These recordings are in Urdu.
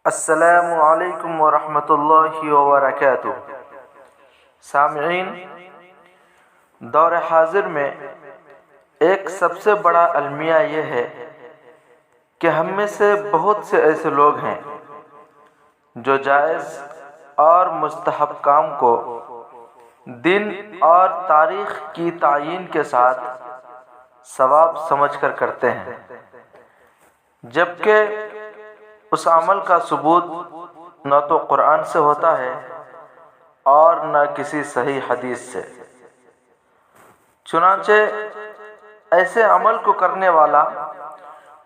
السلام علیکم ورحمۃ اللہ وبرکاتہ۔ سامعین، دور حاضر میں ایک سب سے بڑا المیہ یہ ہے کہ ہم میں سے بہت سے ایسے لوگ ہیں جو جائز اور مستحب کام کو دن اور تاریخ کی تعیین کے ساتھ ثواب سمجھ کر کرتے ہیں، جبکہ اس عمل کا ثبوت نہ تو قرآن سے ہوتا ہے اور نہ کسی صحیح حدیث سے۔ چنانچہ ایسے عمل کو کرنے والا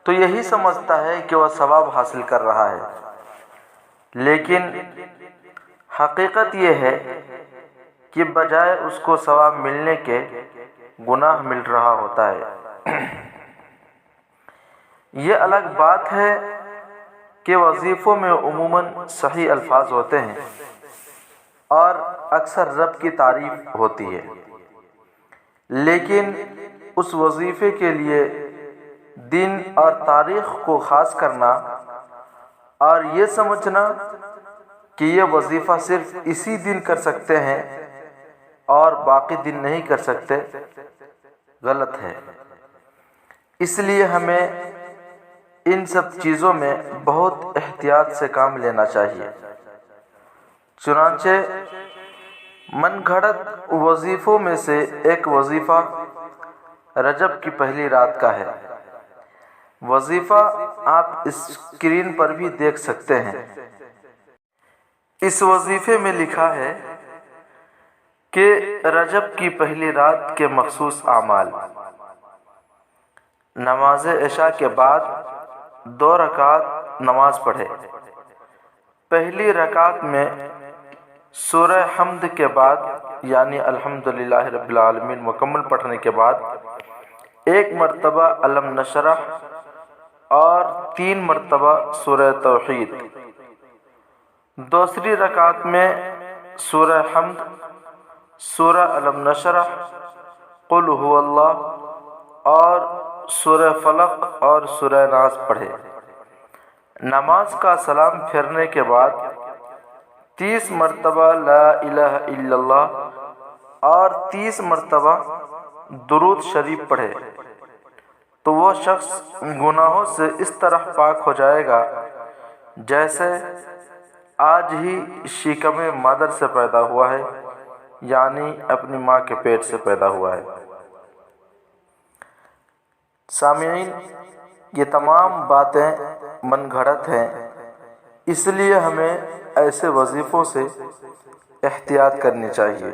تو یہی سمجھتا ہے کہ وہ ثواب حاصل کر رہا ہے، لیکن حقیقت یہ ہے کہ بجائے اس کو ثواب ملنے کے گناہ مل رہا ہوتا ہے۔ یہ الگ بات ہے کہ وظیفوں میں عموماً صحیح الفاظ ہوتے ہیں اور اکثر رب کی تعریف ہوتی ہے، لیکن اس وظیفے کے لیے دن اور تاریخ کو خاص کرنا اور یہ سمجھنا کہ یہ وظیفہ صرف اسی دن کر سکتے ہیں اور باقی دن نہیں کر سکتے، غلط ہے۔ اس لیے ہمیں ان سب چیزوں میں بہت احتیاط سے کام لینا چاہیے۔ چنانچہ من گھڑت وظیفوں میں سے ایک وظیفہ رجب کی پہلی رات کا ہے۔ وظیفہ آپ اسکرین پر بھی دیکھ سکتے ہیں۔ اس وظیفے میں لکھا ہے کہ رجب کی پہلی رات کے مخصوص اعمال: نماز عشاء کے بعد 2 رکعت نماز پڑھے۔ پہلی رکعت میں سورہ حمد کے بعد یعنی الحمدللہ رب العالمین مکمل پڑھنے کے بعد 1 مرتبہ الم نشرح اور 3 مرتبہ سورہ توحید۔ دوسری رکعت میں سورہ حمد، سورہ الم نشرح، قل هو اللہ اور سورہ فلق اور سورہ ناس پڑھے۔ نماز کا سلام پھیرنے کے بعد 30 مرتبہ لا الہ الا اللہ اور 30 مرتبہ درود شریف پڑھے تو وہ شخص گناہوں سے اس طرح پاک ہو جائے گا جیسے آج ہی شکم مادر سے پیدا ہوا ہے، یعنی اپنی ماں کے پیٹ سے پیدا ہوا ہے۔ سامعین، یہ تمام باتیں من گھڑت ہیں، اس لیے ہمیں ایسے وظیفوں سے احتیاط کرنی چاہیے۔